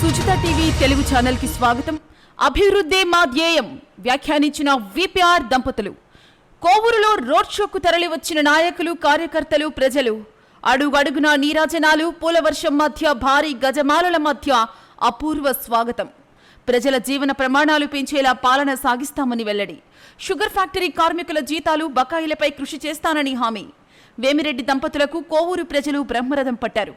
Suchitha TV Telugu channel కి స్వాగతం. అభివృద్ధి మా ధ్యేయం వ్యాఖ్యానించిన విపిఆర్ దంపతులు. కోవూరులో రోడ్ షోకు తరలి వచ్చిన నాయకులు, కార్యకర్తలు, ప్రజలు. అడుగడుగున నీరాజనాలు, పూలవర్షం మధ్య భారీ గజమాలల మధ్య అపూర్వ స్వాగతం. ప్రజల జీవన ప్రమాణాలు పెంచేలా పాలన సాగిస్తామని వెల్లడి. షుగర్ ఫ్యాక్టరీ కార్మికుల జీతాలు, బకాయిలపై కృషి చేస్తానని హామీ. వేమిరెడ్డి దంపతులకు కోవూరు ప్రజలు బ్రహ్మరథం పట్టారు.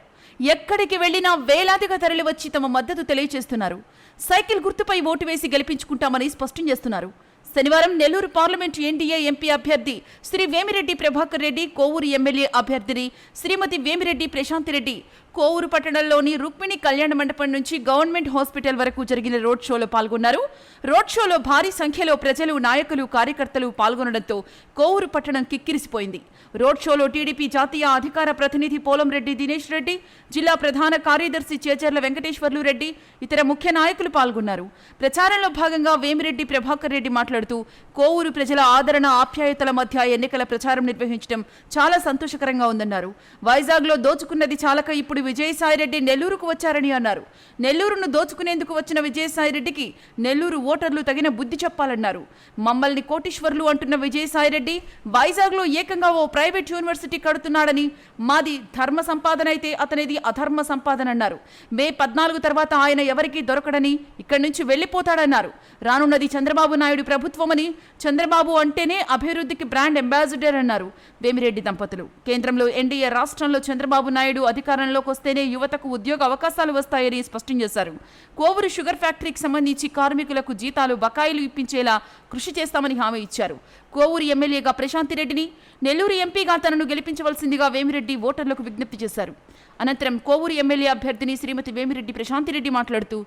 ఎక్కడికి వెళ్లినా వేలాదిగా తరలివచ్చి తమ మద్దతు తెలియజేస్తున్నారు. సైకిల్ గుర్తుపై ఓటు వేసి గెలిపించుకుంటామని స్పష్టం చేస్తున్నారు. శనివారం నెల్లూరు పార్లమెంటు ఎన్డీఏ ఎంపీ అభ్యర్థి శ్రీ వేమిరెడ్డి ప్రభాకర్ రెడ్డి, కోవూరు ఎమ్మెల్యే అభ్యర్థిని శ్రీమతి వేమిరెడ్డి ప్రశాంతిరెడ్డి కోవూరు పట్టణంలోని రుక్మిణి కళ్యాణ మండపం నుంచి గవర్నమెంట్ హాస్పిటల్ వరకు జరిగిన రోడ్ షోలో పాల్గొన్నారు. రోడ్ షోలో భారీ సంఖ్యలో ప్రజలు, నాయకులు, కార్యకర్తలు పాల్గొనడంతో కోవూరు పట్టణం కిక్కిరిసిపోయింది. రోడ్ షోలో టీడీపీ జాతీయ అధికార ప్రతినిధి పోలంరెడ్డి దినేష్ రెడ్డి, జిల్లా ప్రధాన కార్యదర్శి చేచర్ల వెంకటేశ్వర్లు రెడ్డి, ఇతర ముఖ్య నాయకులు పాల్గొన్నారు. ప్రచారంలో భాగంగా వేమిరెడ్డి ప్రభాకర్ రెడ్డి మాట్లాడుతూ కోవూరు ప్రజల ఆదరణ, ఆప్యాయతల మధ్య ఎన్నికల ప్రచారం నిర్వహించడం చాలా సంతోషకరంగా ఉందన్నారు. వైజాగ్లో దోచుకున్నది చాలక ఇప్పుడు విజయసాయిరెడ్డి నెల్లూరుకు వచ్చారని అన్నారు. నెల్లూరును దోచుకునేందుకు వచ్చిన విజయసాయిరెడ్డికి నెల్లూరు ఓటర్లు తగిన బుద్ధి చెప్పాలన్నారు. మమ్మల్ని కోటీశ్వర్లు అంటున్న విజయసాయిరెడ్డి వైజాగ్లో ఏకంగా ఓ ప్రైవేట్ యూనివర్సిటీ కడుతున్నాడని, మాది ధర్మ సంపాదన అయితే అతనిది అధర్మ సంపాదన అన్నారు. మే 14 తర్వాత ఆయన ఎవరికీ దొరకడని, ఇక్కడి నుంచి వెళ్లిపోతాడన్నారు. రానున్నది చంద్రబాబు నాయుడు ప్రభుత్వమని, చంద్రబాబు అంటేనే అభివృద్ధికి బ్రాండ్ అంబాసిడర్ అన్నారు వేమిరెడ్డి దంపతులు. కేంద్రంలో ఎన్డీఏ, రాష్ట్రంలో చంద్రబాబు నాయుడు అధికారంలోకి వస్తేనే యువతకు ఉద్యోగ అవకాశాలు వస్తాయని స్పష్టం చేశారు. కోవూరు షుగర్ ఫ్యాక్టరీకి సంబంధించి కార్మికులకు జీతాలు, బకాయిలు ఇప్పించేలా కృషి చేస్తామని హామీ ఇచ్చారు. కోవూరు ఎమ్మెల్యేగా ప్రశాంతిరెడ్డిని, నెల్లూరు ఎంపీగా తనను గెలిపించవలసిందిగా వేమిరెడ్డి ఓటర్లకు విజ్ఞప్తి చేశారు. అనంతరం కోవూరు ఎమ్మెల్యే అభ్యర్థిని శ్రీమతి వేమిరెడ్డి ప్రశాంతిరెడ్డి మాట్లాడుతూ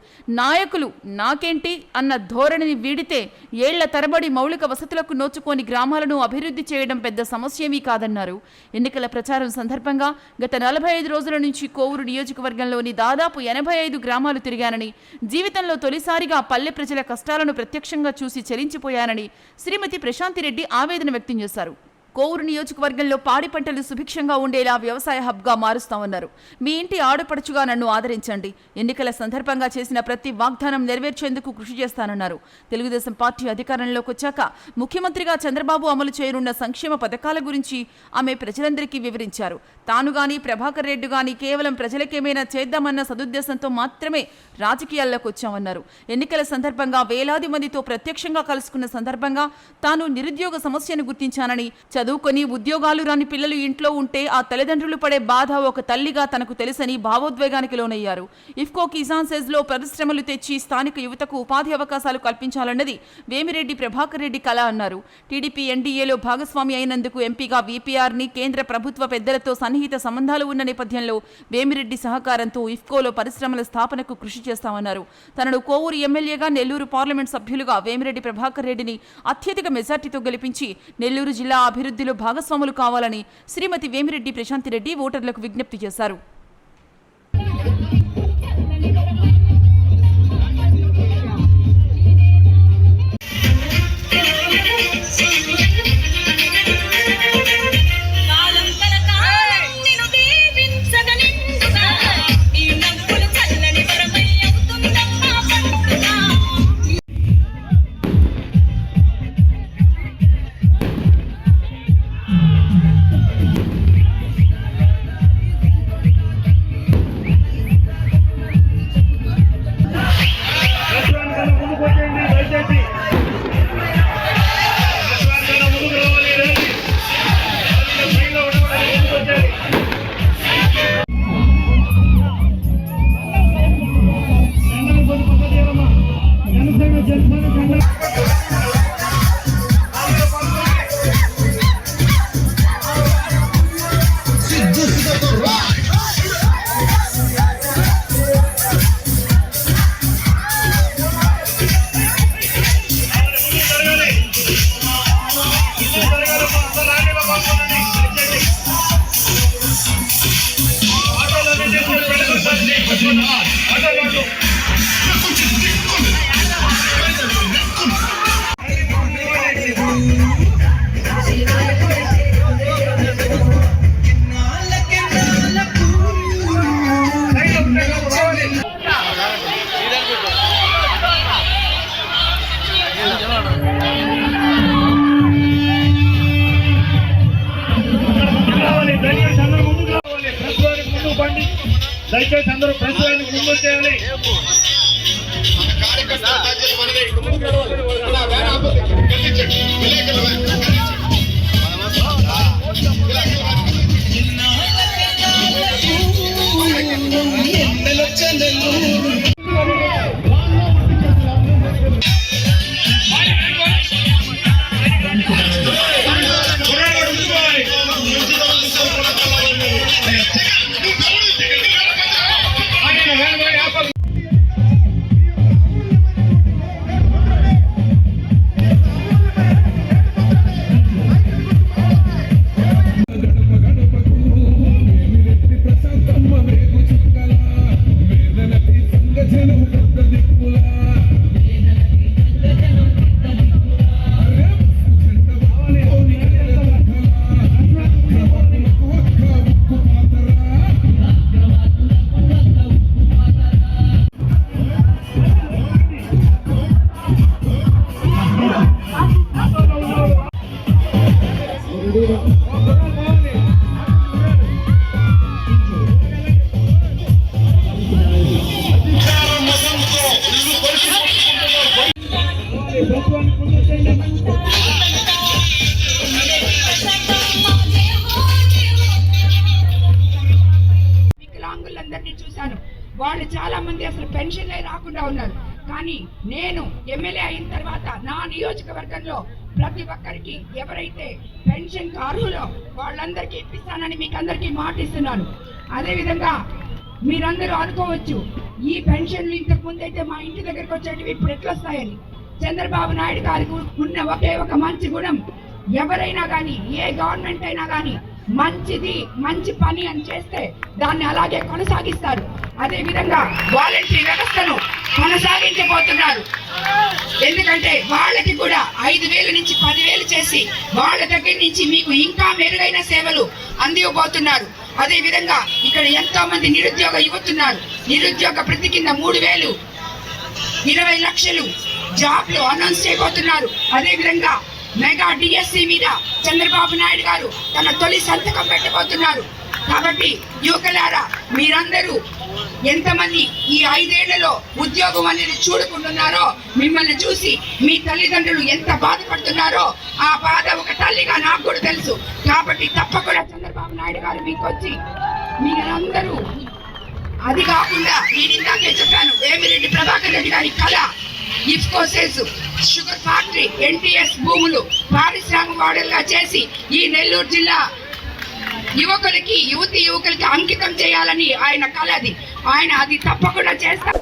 నాయకులు నాకేంటి అన్న ధోరణిని వీడితే ఏళ్ల తరబడి మౌలిక వసతులకు నోచుకొని గ్రామాలను అభివృద్ధి చేయడం పెద్ద సమస్యేమీ కాదన్నారు. ఎన్నికల ప్రచారం సందర్భంగా గత 45 రోజుల నుంచి కోవూరు నియోజకవర్గంలోని దాదాపు 85 గ్రామాలు తిరిగానని, జీవితంలో తొలిసారిగా పల్లె ప్రజల కష్టాలను ప్రత్యక్షంగా చూసి చలించిపోయానని శ్రీమతి ప్రశాంతిరెడ్డి ఆవేదన వ్యక్తం చేశారు. కోవూరు నియోజకవర్గంలో పాడి పంటలు సుభిక్షంగా ఉండేలా వ్యవసాయ హబ్గా మారుస్తామన్నారు. మీ ఇంటి ఆడపడుచుగా నన్ను ఆదరించండి. ఎన్నికల సందర్భంగా చేసిన ప్రతి వాగ్దానం నెరవేర్చేందుకు కృషి చేస్తానన్నారు. తెలుగుదేశం పార్టీ అధికారంలోకి వచ్చాక ముఖ్యమంత్రిగా చంద్రబాబు అమలు చేయనున్న సంక్షేమ పథకాల గురించి ఆమె ప్రజలందరికీ వివరించారు. తాను గాని, ప్రభాకర్ రెడ్డి గాని కేవలం ప్రజలకేమైనా చేద్దామన్న సదుద్దేశంతో మాత్రమే రాజకీయాల్లోకి వచ్చామన్నారు. ఎన్నికల సందర్భంగా వేలాది మందితో ప్రత్యక్షంగా కలుసుకున్న సందర్భంగా తాను నిరుద్యోగ సమస్యను గుర్తించానని, చదువుకొని ఉద్యోగాలు రాని పిల్లలు ఇంట్లో ఉంటే ఆ తల్లిదండ్రులు పడే బాధ ఒక తల్లిగా తనకు తెలుసని భావోద్వేగానికి లోనయ్యారు. ఇఫ్కో, కిసాన్ సెజ్లో పరిశ్రమలు తెచ్చి స్థానిక యువతకు ఉపాధి అవకాశాలు కల్పించాలన్నది వేమిరెడ్డి ప్రభాకర్ రెడ్డి కళ అన్నారు. టీడీపీ ఎన్డీఏలో భాగస్వామి అయినందుకు ఎంపీగా వీపీఆర్ని, కేంద్ర ప్రభుత్వ పెద్దలతో సన్నిహిత సంబంధాలు ఉన్న నేపథ్యంలో వేమిరెడ్డి సహకారంతో ఇఫ్కోలో పరిశ్రమల స్థాపనకు కృషి చేస్తామన్నారు. తనను కోవూరు ఎమ్మెల్యేగా, నెల్లూరు పార్లమెంట్ సభ్యులుగా వేమిరెడ్డి ప్రభాకర్ రెడ్డిని అత్యధిక మెజార్టీతో గెలిపించి నెల్లూరు జిల్లా అభివృద్ధిలో భాగస్వాములు కావాలని శ్రీమతి వేమిరెడ్డి ప్రశాంతిరెడ్డి ఓటర్లకు విజ్ఞప్తి చేశారు. దయచేసి అందరూ ప్రచారానికి ముందు చేయాలి. వికలాంగులందరినీ చూశాను. వాళ్ళు చాలా మంది అసలు పెన్షన్లే రాకుండా ఉన్నారు. కానీ నేను ఎమ్మెల్యే అయిన తర్వాత నా నియోజకవర్గంలో ప్రతి ఒక్కరికి ఎవరైతే పెన్షన్ అర్హులో వాళ్ళందరికీ ఇప్పిస్తానని మీకు అందరికీ మాట ఇస్తున్నాను. అదేవిధంగా మీరందరూ అనుకోవచ్చు, ఈ పెన్షన్లు ఇంతకు ముందు అయితే మా ఇంటి దగ్గరకు వచ్చేటివి ఇప్పుడు ఎట్లా వస్తాయని. చంద్రబాబు నాయుడు గారికి ఉన్న ఒకే ఒక మంచి గుణం, ఎవరైనా కానీ ఏ గవర్నమెంట్ అయినా కానీ మంచిది మంచి పని అని చేస్తే దాన్ని అలాగే కొనసాగిస్తారు. అదే విధంగా వాలంటరీ వ్యవస్థను కొనసాగించబోతున్నారు. ఎందుకంటే వాళ్ళకి కూడా 5,000 నుంచి 10,000 చేసి వాళ్ళ దగ్గర నుంచి మీకు ఇంకా మెరుగైన సేవలు అందివ్వబోతున్నారు. అదే విధంగా ఇక్కడ ఎంతో మంది నిరుద్యోగ యువతున్నారు. నిరుద్యోగ భృతి కింద 3,000, 20 లక్షలు జాబ్లు అనౌన్స్ చేయబోతున్నారు. అదే విధంగా మెగా డిఎస్సి మీద చంద్రబాబు నాయుడు గారు తన తొలి సంతకం పెట్టబోతున్నారు. కాబట్టి యువకులారా, మీరందరూ ఎంతమంది ఈ 5 ఏళ్లలో ఉద్యోగం అనేది చూడుకుంటున్నారో, మిమ్మల్ని చూసి మీ తల్లిదండ్రులు ఎంత బాధపడుతున్నారో ఆ బాధ ఒక తల్లిగా నాకు కూడా తెలుసు. కాబట్టి తప్పకుండా చంద్రబాబు నాయుడు గారు మీకు వచ్చి మీరందరూ, అది కాకుండా నేను ఇందాకే చెప్పాను, వేమిరెడ్డి ప్రభాకర్ రెడ్డి గారి కళ ఇఫ్కోసెస్ షుగర్ ఫ్యాక్టరీ, NTS భూములు పారిశ్రామిక వాడలుగా చేసి ఈ నెల్లూరు జిల్లా యువకులకి అంకితం చేయాలని ఆయన కళ. అది ఆయన అది తప్పకుండా చేస్తారు.